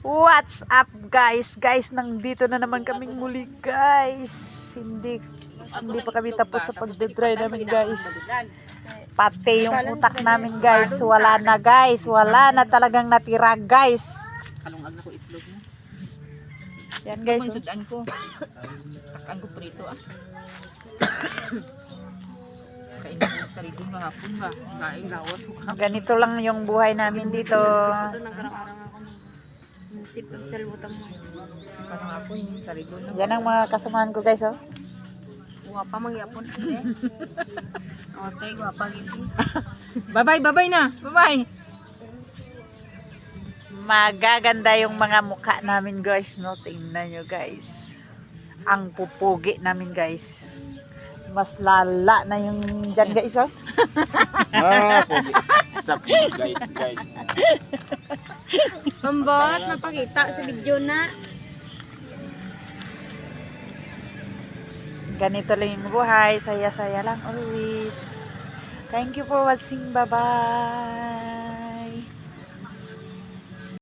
What's up guys? Guys, nandito na naman kaming muli guys. Hindi pa kami tapos sa pagdadry namin guys. Pati yung utak namin guys, wala na guys. Wala na talagang natira guys. Kalungag na ko itlog mo. Yan guys. Oh. Sudan ko. Takang ko prito ah. Kain ko sa rito nga hapon ba. Kain lawas ko. Ganito lang yung buhay namin dito. Musip ang salbutan mo. Karang ako yung sa rito na. Yan ang mga kasamahan ko guys oh. Wapa mangyapon. Ote, wapa gitu. Bye-bye na. Bye-bye. Magaganda yung mga mukha namin guys, no? Tingnan nyo guys. Ang pupugi namin guys. Mas lala na yung dyan guys, oh. Pogi. What's up, guys. Mambot, napakita sa video na. Ganito lang yung buhay. Saya-saya lang always. Thank you for watching. Bye-bye.